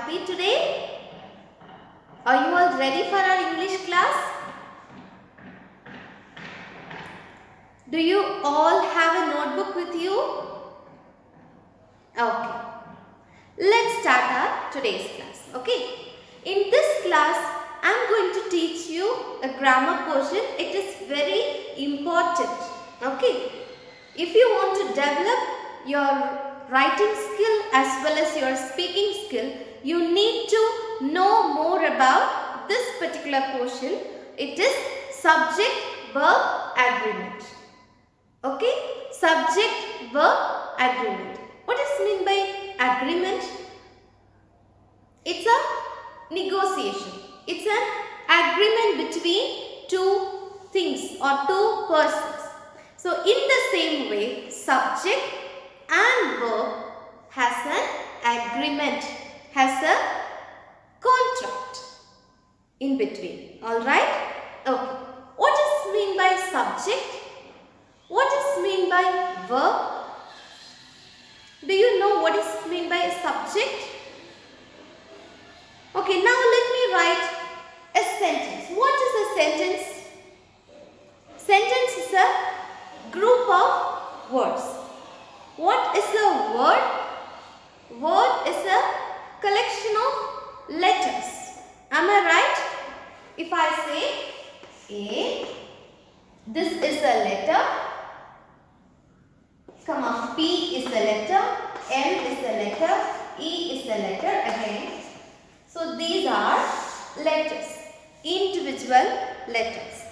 happy today? Are you all ready for our English class? Do you all have a notebook with you? Okay. Let's start our today's class. Okay. In this class, I am going to teach you a grammar portion. It is very important. Okay. If you want to develop your writing skill as well as your speaking skill, you need to know more about this particular portion. It is subject-verb agreement. Okay, subject-verb agreement. What is meant by agreement? It's a negotiation. It's an agreement between two things or two persons. So, in the same way, subject and verb has an agreement, has a contract in between. Alright? Okay. What is mean by subject? What is mean by verb? Do you know what is mean by subject? Okay, now let me write a sentence. What is a sentence? Sentence is a group of words. What is a word? Word is a collection of letters. Am I right? If I say A, this is a letter. Come on, P is a letter, M is a letter, E is a letter again. So these are letters, individual letters.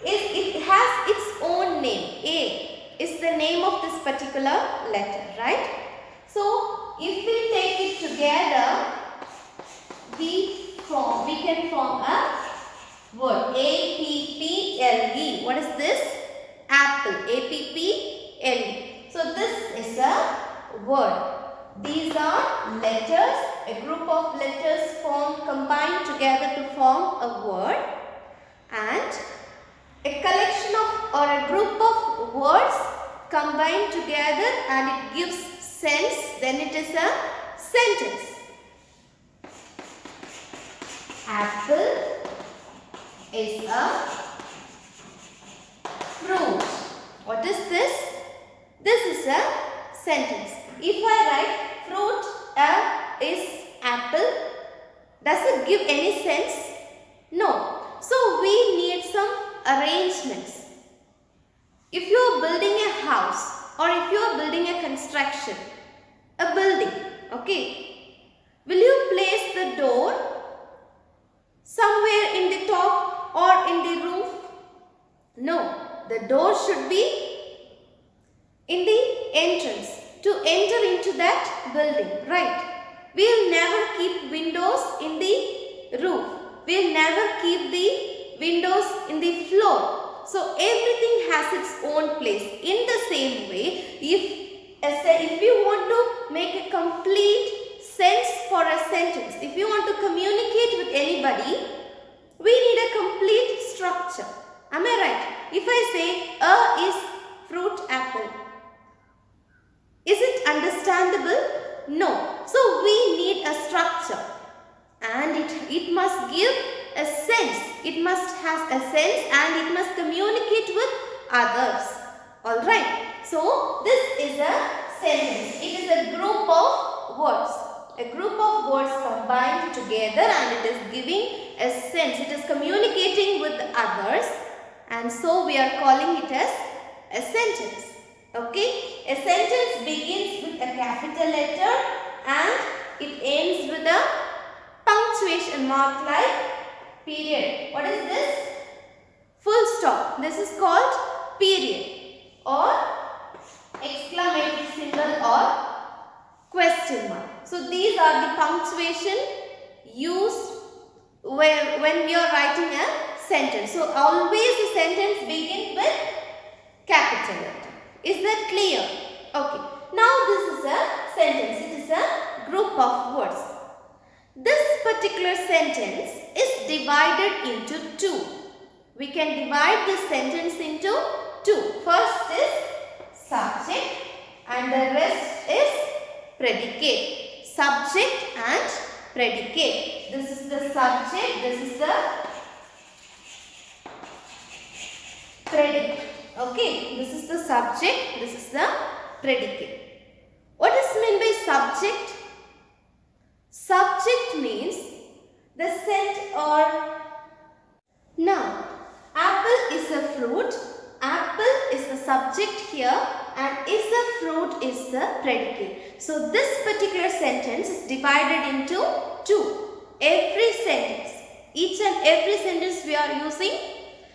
It has its own name. A is the name of this particular letter, right? So if we take it together, we can form a word. A-P-P-L-E. What is this? Apple. A-P-P-L-E. So this is a word. These are letters. A group of letters combined together to form a word. And a collection of or a group of words combined together and it gives sense. Then it is a sentence. Apple is a fruit. What is this? This is a sentence. If I write fruit is apple, does it give any sense? No. So we need some arrangements. If you are building a house or if you are building a construction, a building, okay, will you place the door somewhere in the top or in the roof? No. The door should be in the entrance to enter into that building, right? We will never keep windows in the roof. We will never keep the windows in the floor. So everything has its own place. In the same way, if you want to make a complete sense for a sentence, if you want to communicate with anybody, we need a complete structure. Am I right? If I say A is fruit apple, is it understandable? No. So we need a structure and it must give a sense. It must have a sense and it must communicate with others. Alright. So this is a sentence. It is a group of words. A group of words combined together and it is giving a sense. It is communicating with others. And so we are calling it as a sentence. Okay. A sentence begins with a capital letter and it ends with a punctuation mark like period. What is this? Full stop. This is called period or exclamatory symbol or question mark. So these are the punctuation used when we are writing a sentence. So always the sentence begins with capital letter. Is that clear? Okay. Now this is a sentence. It is a group of words. This particular sentence is divided into two. We can divide this sentence into two. First is subject and the rest is predicate. subject and predicate. This is the subject, this is the predicate. Okay, this is the subject, this is the predicate. What is meant by subject? Subject means the scent or now. Apple is a fruit. Apple is the subject here and is a fruit is the predicate. So this particular sentence is divided into two. Every sentence, each and every sentence we are using,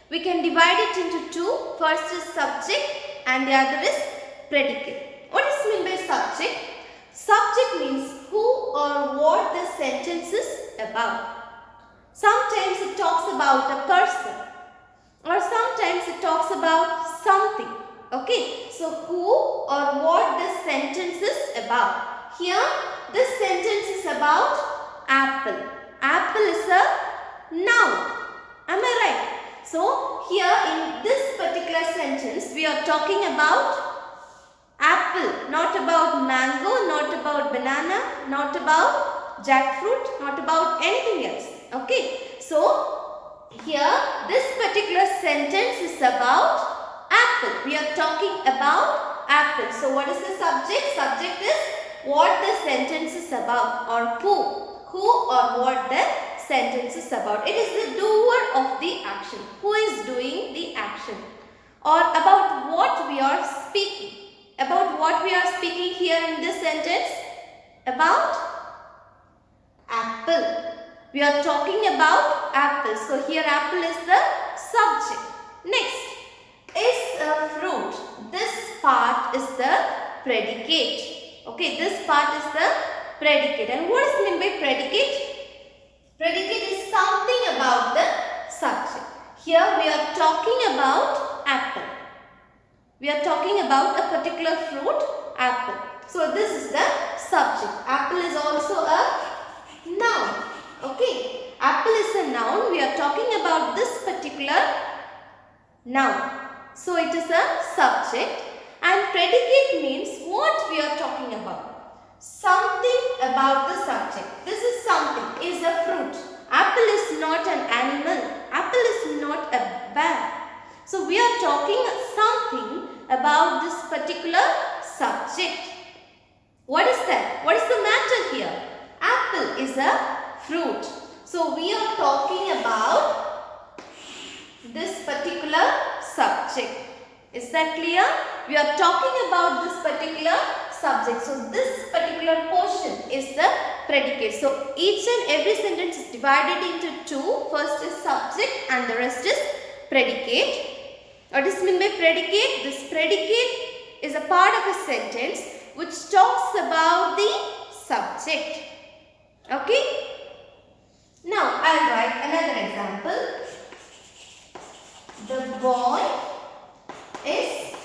we can divide it into two. First is subject and the other is predicate. What is meant by subject? Subject means who or what the sentence is about. Sometimes it talks about a person or sometimes it talks about something. Okay, so who or what this sentence is about. Here this sentence is about apple. Apple is a noun. Am I right? So here in this particular sentence we are talking about apple, not about mango, not about banana, not about jackfruit, not about anything else. Okay, so here this particular sentence is about apple. We are talking about apple. So what is the subject? Subject is what the sentence is about or who or what the sentence is about. It is the doer of the action. Who is doing the action or about what we are speaking. About what we are speaking here in this sentence? About apple. We are talking about apple. So here apple is the subject. Next is a fruit. This part is the predicate. Okay, this part is the predicate. And what is meant by predicate? Predicate is something about the subject. Here we are talking about apple. We are talking about a particular fruit, apple. So this is the subject. Apple is also a noun. Okay, apple is a noun. We are talking about this particular noun. So it is a subject and predicate means what we are talking about. Something about the subject. This is something, is a fruit. Apple is not an animal. Apple is not a bag. So we are talking something about this particular subject. What is that? What is the matter here? Apple is a fruit. So we are talking about this particular subject. Is that clear? We are talking about this particular subject. So this particular portion is the predicate. So each and every sentence is divided into two. First is subject and the rest is predicate. What is meant by predicate? This predicate is a part of a sentence which talks about the subject. Okay? Now I will write another example. The boy is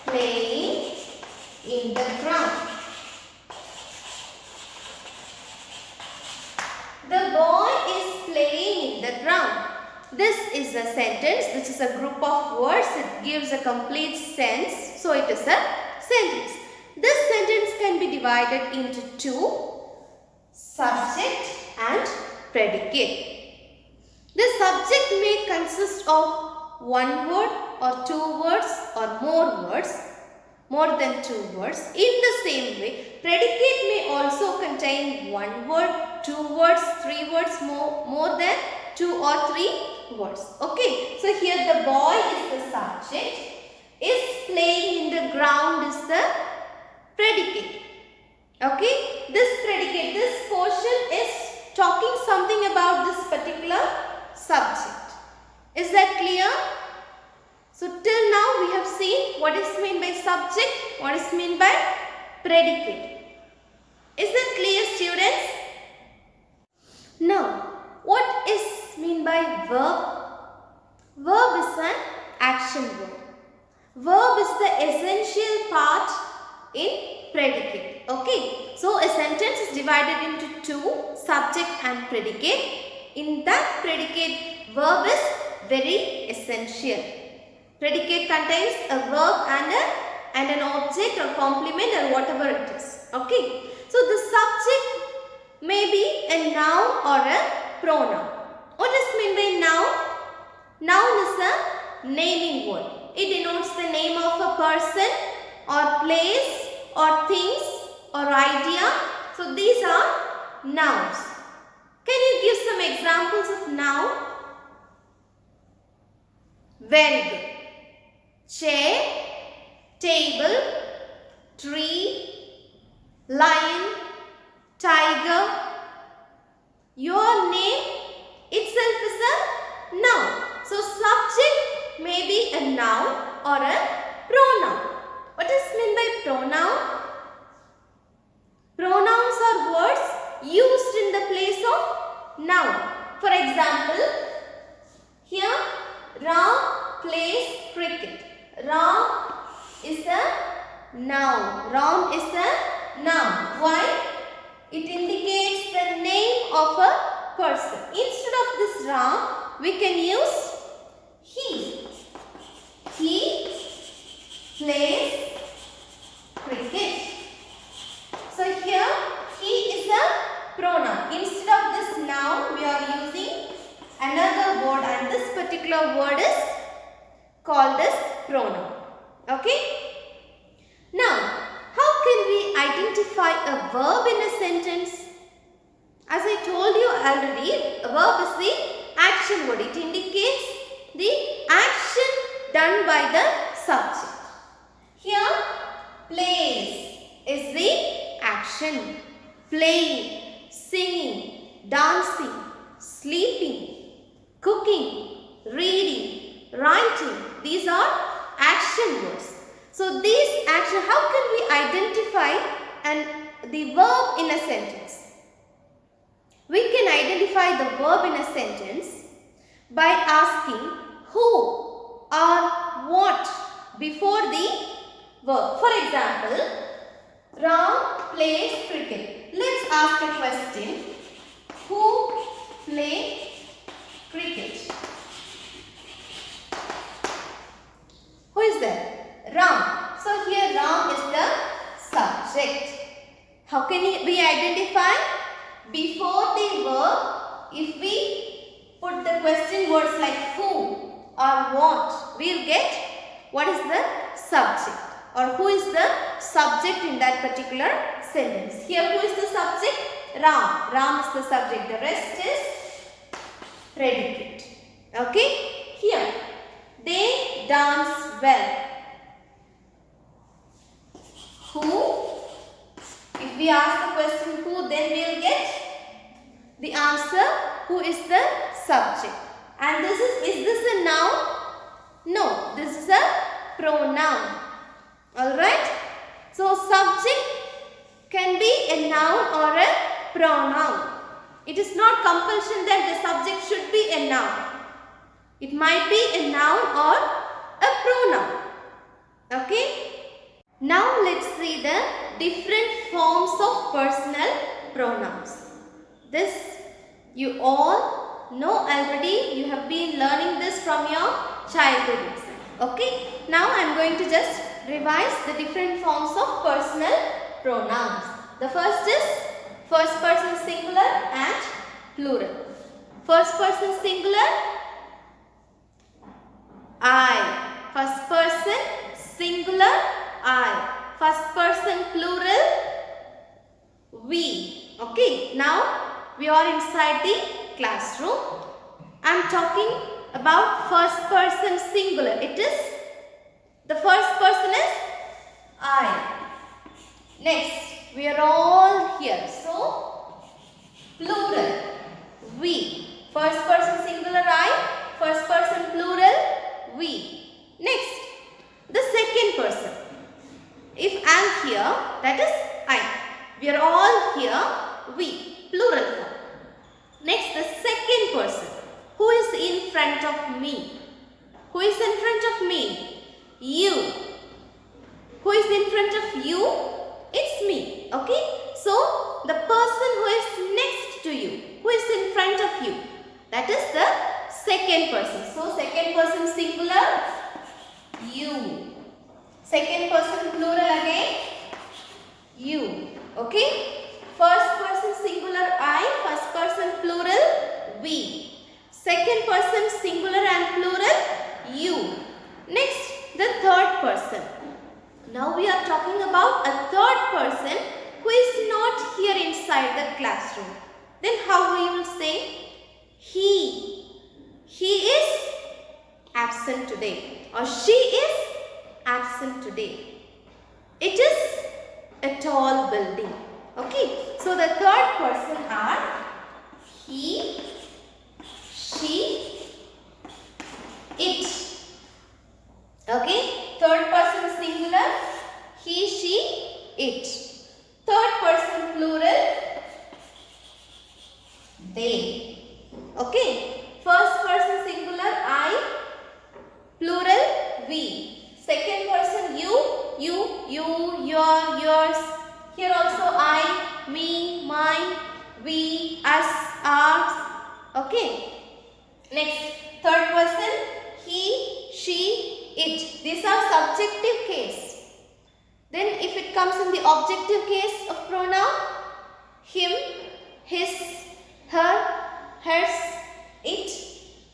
playing in the ground. The boy is playing in the ground. This is a sentence. This is a group of words. It gives a complete sense. So it is a sentence. This sentence can be divided into two. Subject and predicate. The subject may consist of one word or two words or more than two words. In the same way, predicate may also contain one word, two words, three words, more than two or three words. Okay, so here the boy is the subject, is playing in the ground is the predicate. Okay, this predicate, this portion is talking something about this particular subject. Is that clear? So till now we have seen what is meant by subject, what is meant by predicate. Is that clear, students? Now, what is meant by verb? Verb is an action word. Verb is the essential part in predicate. Okay, so a sentence is divided into two, subject and predicate. In that predicate, verb is very essential. Predicate contains a verb and an object or complement or whatever it is. Okay. So the subject may be a noun or a pronoun. What does mean by noun? Noun is a naming word. It denotes the name of a person or place or things or idea. So these are nouns. Can you give some examples of noun? Very good. Chair, table, tree, lion, tiger. Your name itself is a noun. So subject may be a noun or a pronoun. What is meant by pronoun? Pronouns are words used in the place of noun. For example, here Ram plays cricket. Ram is a noun. Ram is a noun. Why? It indicates the name of a person. Instead of this Ram, we can use he. He plays cricket. So here he is a pronoun. Instead of this noun, we are using another word, and this particular word is called as pronoun. Okay? Now, how can we identify a verb in a sentence? As I told you already, a verb is the action word. It indicates the action done by the subject. Here, plays is the action. Playing, singing, dancing, sleeping, cooking, reading, writing. These are action words. So these action, how can we identify the verb in a sentence? We can identify the verb in a sentence by asking who or what before the verb. For example, Ram plays cricket. Let's ask a question. Who plays cricket? Who is there? Ram. So here Ram is the subject. How can we identify? Before the verb, if we put the question words like who or what, we will get what is the subject or who is the subject in that particular sentence. Here who is the subject? Ram. Ram is the subject. The rest is predicate. Okay? Here, they dance well. Who? If we ask the question who, then we will get the answer who is the subject. And this is this a noun? No, this is a pronoun. Alright? So subject can be a noun or a pronoun. It is not compulsion that the subject should be a noun. It might be a noun or a pronoun. Okay? Now let's see the different forms of personal pronouns. This you all know already. You have been learning this from your childhood itself. Okay? Now I am going to just revise the different forms of personal pronouns. The first is first person singular and plural. First person singular, I. First person singular, I. First person plural, we. Okay, now we are inside the classroom. I am talking about first person singular. It is, the first person is I. Next, we are all here. So, plural, we. First person singular, I. First person plural, we. Next, the second person. If I am here, that is I. We are all here, we. Plural form. Next, the second person. Who is in front of me? Who is in front of me? You. Who is in front of you? It's me. Okay? So, the person who is next to you, who is in front of you, that is the second person. So, second person singular, you. Second person plural again, you. Okay. First person singular I, first person plural we. Second person singular and plural you. Next, the third person. Now we are talking about a third person who is not here inside the classroom. Then how we will say? He. He is absent today, or she is absent today. It is a tall building. Okay. So the third person are he, she, it. Okay. Third person singular, he, she, it. Third person plural, they. Okay. First person singular I, plural we. Second person you, your, yours. Here also I, me, mine, we, us, ours. Okay. Next, third person he, she, it. These are subjective case. Then if it comes in the objective case of pronoun, him, his, her, hers, it,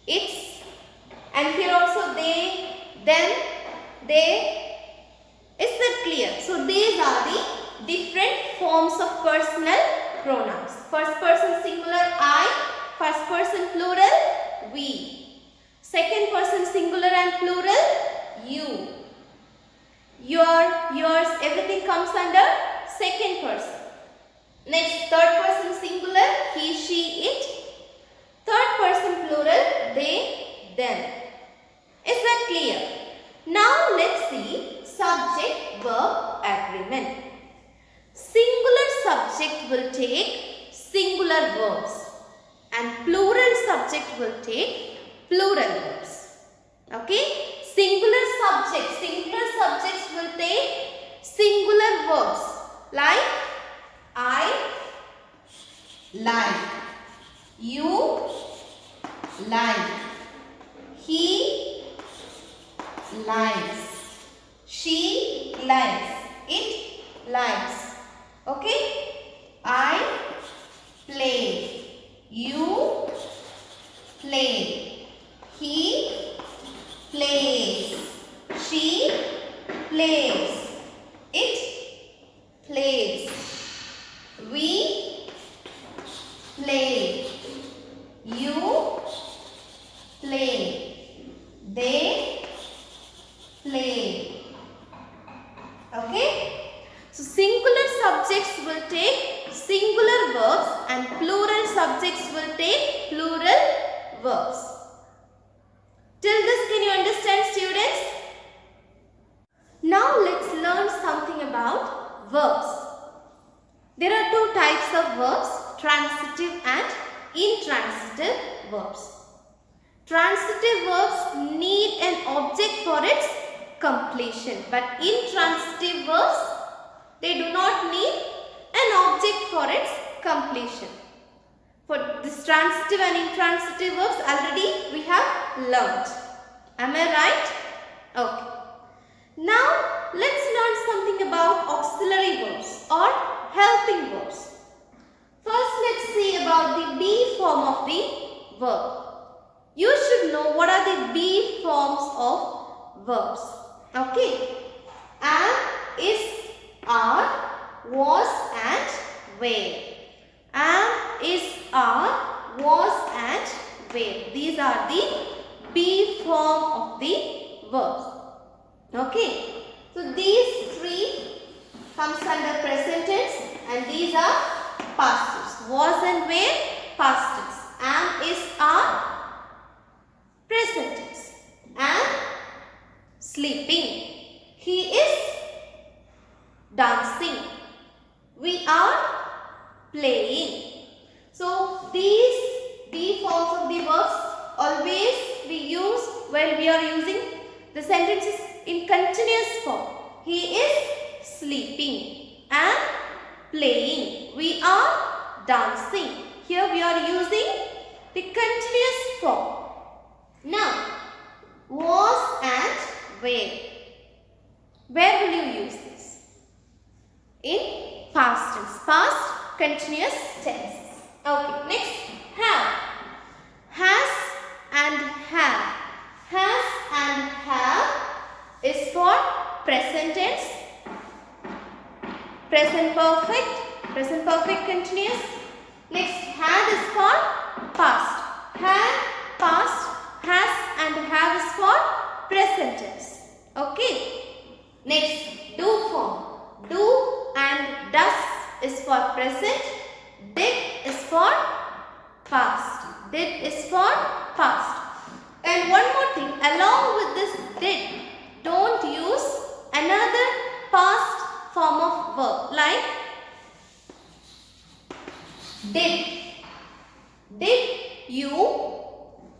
its, and here also they, them, they. Is that clear? So these are the different forms of personal pronouns. First person singular I, first person plural we. Second person singular and plural you. Your, yours, everything comes under second person. Next, third person singular he, she, it. Third person plural they, them. Is that clear? Now let's see subject verb agreement. Singular subject will take singular verbs and plural subject will take plural verbs. Okay? Singular subjects will take singular verbs like I like, you like, he likes, she likes, it likes. Okay? I play, you play, he plays, she plays, it plays, we play, you play, they play. Okay? So singular subjects will take singular verbs and plural subjects will take plural verbs. Till this, can you understand, students? Now let's learn something about verbs. There are two types of verbs, transitive and intransitive verbs. Transitive verbs need an object for its completion, but intransitive verbs, they do not need an object for its completion. For this transitive and intransitive verbs already we have learnt. Am I right? Okay. Now let's learn something about auxiliary verbs or helping verbs. First let's see about the be form of the verb. You should know what are the be forms of verbs. Okay. Am, is, are, was and were. Am, is, are, was and were. These are the be form of the verbs. Okay. So these three comes under present tense and these are past tense. Was and were, past tense. Am, is, are, present tense. Am, sleeping. He is dancing. We are playing. So these be forms of the verbs always we use when we are using the sentences in continuous form. He is sleeping and playing. We are dancing. Here we are using the continuous form. Now, was and were. Where will you use this? In past tense. Past continuous tense. Okay, next, have. Has and have. Has and have is for present tense, present perfect continuous. Next, had is for past. Had, past, has and have is for present tense. Okay. Next, do form. Do and does is for present. Did is for past. Did is for past. And one more thing, along with this did, don't use another past form of verb like did. Did you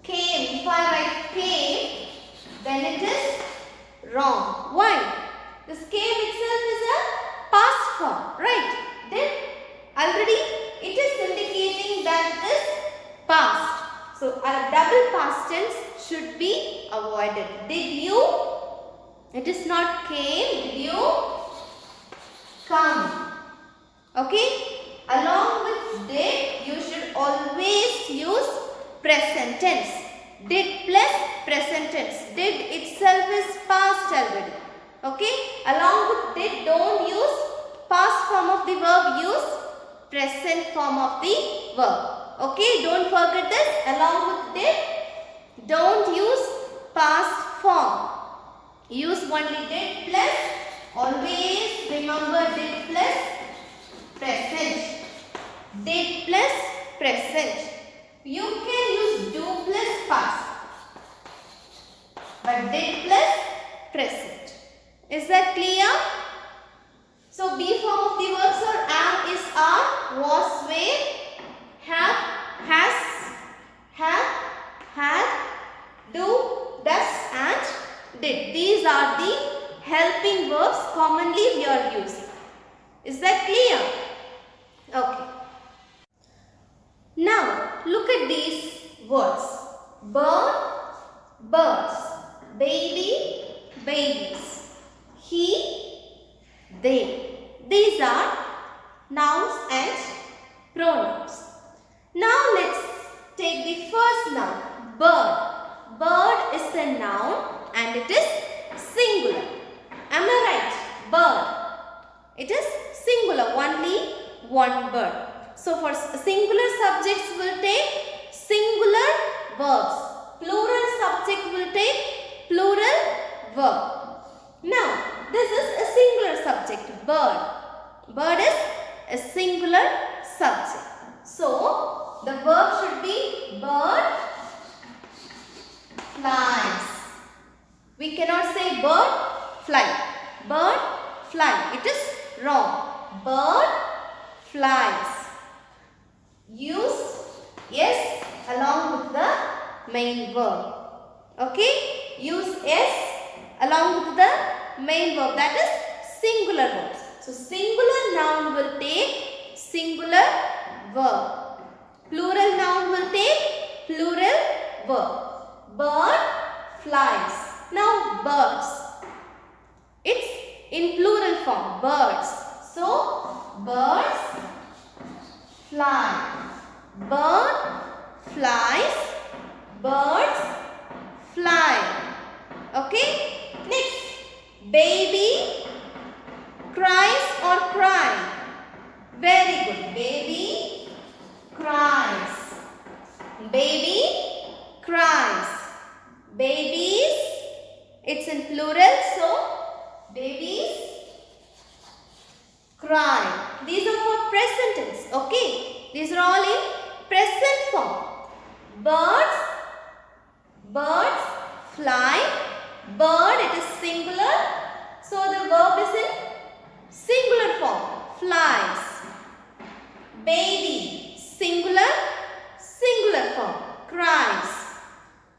came? If I write came, then it is wrong. Why? This came itself is a past form, right? Did already it is indicating that it is past. So a double past tense should be avoided. Did you? It is not came. Did you come? Okay. Along with did, you should always use present tense. Did plus present tense. Did itself is past already. Okay. Along with did, don't use past form of the verb. Use present form of the verb. Okay, don't forget this. Along with did, don't use past form. Use only did plus. Always remember did plus present. Did plus present. You can use do plus past, but did plus present. Is that clear? So be form of the verbs are am, is, are, was, were, have, has, had, do, does and did. These are the helping verbs commonly we are using. Is that clear? Okay. Now look at these words. Bird, birds. Baby, babies. He, they. These are nouns and pronouns. Now let's take the first noun, bird. Bird is a noun and it is singular. Am I right? Bird. It is singular, only one bird. So for singular subjects will take singular verbs. Plural subject will take plural verb. Now this is a singular subject, bird. Bird is a singular subject. So the verb should be bird flies. We cannot say bird fly. Bird fly. It is wrong. Bird flies. Use yes along with the main verb. Okay? Use yes along with the main verb, that is singular verbs. So singular noun will take singular verb. Plural noun will take plural verb. Bird flies. Now birds. It's in plural form. Birds. So birds fly. Bird flies. Birds fly. Okay? Next. Baby cries or cry. Very good. Baby cries. Baby cries. Babies. It's in plural. So, babies cry. These are for present tense. Okay? These are all in present form. Birds. Birds fly. Bird, it is singular. So, the verb is in singular form. Flies. Baby. Singular. Singular form. Cries.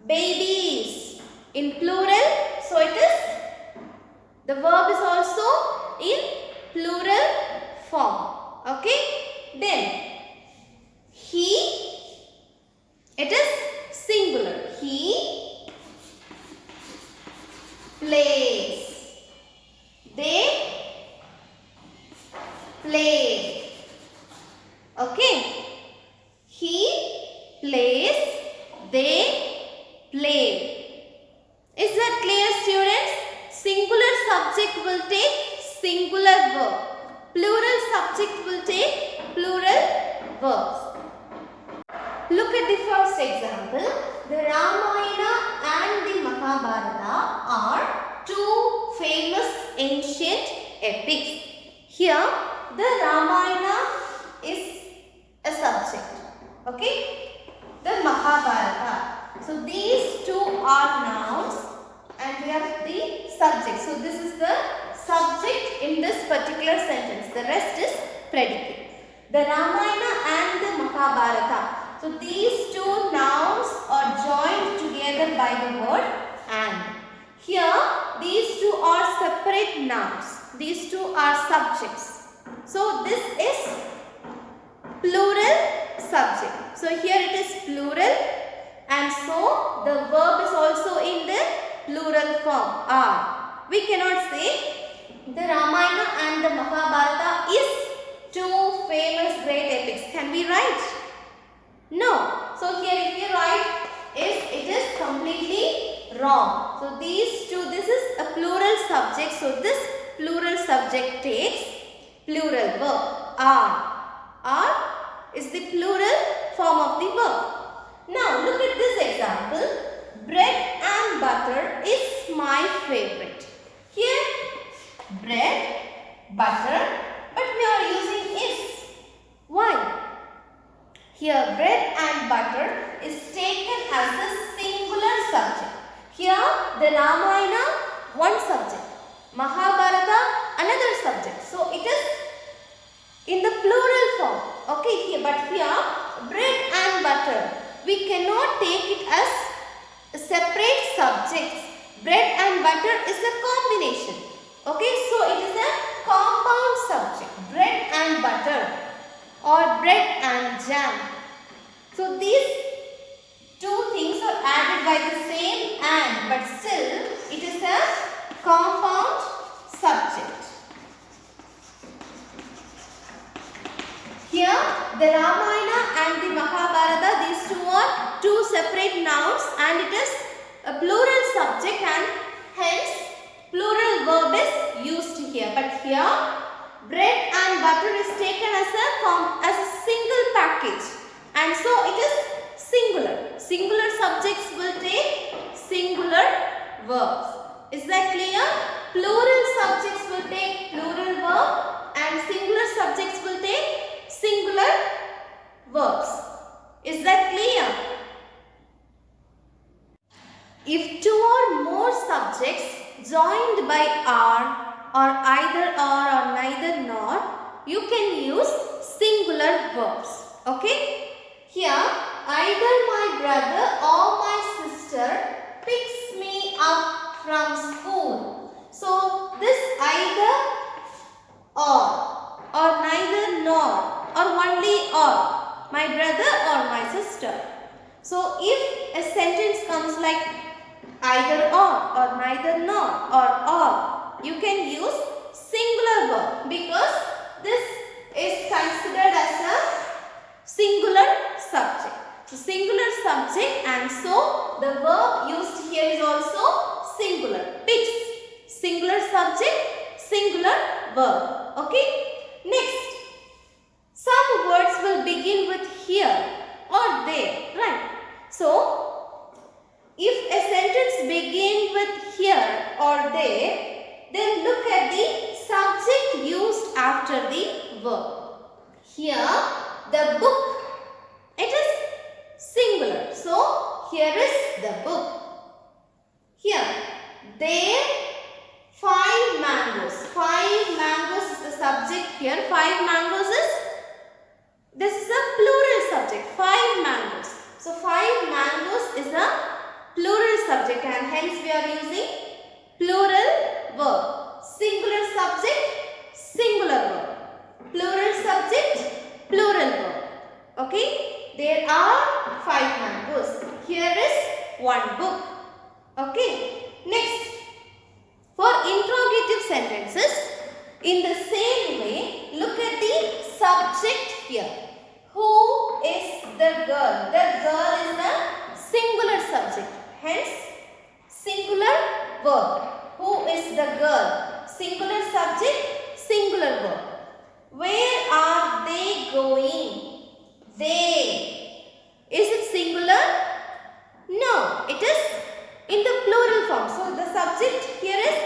Babies. In plural. So, it is, the verb is also in plural form. Okay. Then, he, it is singular. He plays. They play. Okay. He plays, they play. Is that clear, students? Singular subject will take singular verb. Plural subject will take plural verbs. Look at the first example. The Ramayana and the Mahabharata are two famous ancient epics. Here, the Ramayana is a subject. Okay? The Mahabharata. So, these two are nouns and we have the subject. So, this is the subject in this particular sentence. The rest is predicate. The Ramayana and the Mahabharata. So, these two nouns are joined together by the word and. Here, these two are separate nouns. These two are subjects. So, this is plural subject. So, here it is plural and so the verb is also in the plural form are. We cannot say the Ramayana and the Mahabharata is two famous great epics. Can we write? No. So, here if you write it is completely wrong. So, these two, this is a plural subject. So, this plural subject takes plural verb are. Are is the plural form of the verb. Now, look at this example. Bread and butter is my favorite. Here, bread, butter, but we are using is. Why? Here, bread and butter is taken as the singular subject. Here, the Ramayana, one subject. Mahabharata, another subject. So, it is in the plural form. Okay, here, but here, bread and butter, we cannot take it as separate subjects. Bread and butter is a combination. Okay, so it is a compound subject. Bread and butter or bread and jam. So, these two things are added by the same and, but still it is a compound subject. Here, the Ramayana and the Mahabharata, these two are two separate nouns and it is a plural subject and hence plural verb is used here. But here, bread and butter is taken as a single package and so it is singular. Singular subjects will take singular verbs. Is that clear? Plural subjects will take plural verb and singular subjects will take singular verbs. Is that clear? If two or more subjects joined by are or either or neither nor, you can use singular verbs. Okay? Here, either my brother or my sister picks me up from school. So, this either or neither nor or only or, my brother or my sister. So, if a sentence comes like either or neither nor or, you can use singular verb because this is considered as a singular subject. So, singular subject and so the verb used here is also singular. Picks, singular subject, singular verb. Okay. Next, some words will begin with here or there, right? So, if a sentence begins with here or there, then look at the subject used after the verb. Here, the book, it is singular. So, here is the book. Here, there, 5 mangoes. 5 mangoes is the subject here. 5 mangoes is, this is a plural subject. 5 mangoes. So, 5 mangoes is a plural subject and hence we are using plural verb. Singular subject, singular verb. Plural subject, plural verb. Okay. There are 5 mangoes. Here is 1 book. Okay. Next. For interrogative sentences, in the same way, look at subject here. Who is the girl? The girl is the singular subject. Hence, singular verb. Who is the girl? Singular subject, singular verb. Where are they going? They. Is it singular? No, it is in the plural form. So, the subject here is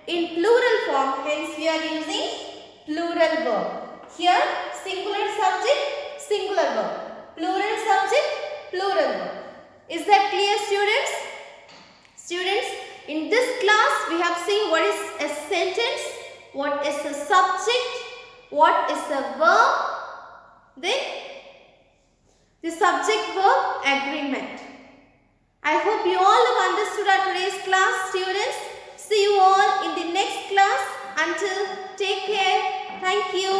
in plural form. Hence, we are using plural verb. Here, singular subject, singular verb. Plural subject, plural verb. Is that clear, students? Students, in this class, we have seen what is a sentence, what is a subject, what is a verb, then the subject-verb agreement. I hope you all have understood our today's class, students. See you all in the next class. Until, take care. Thank you.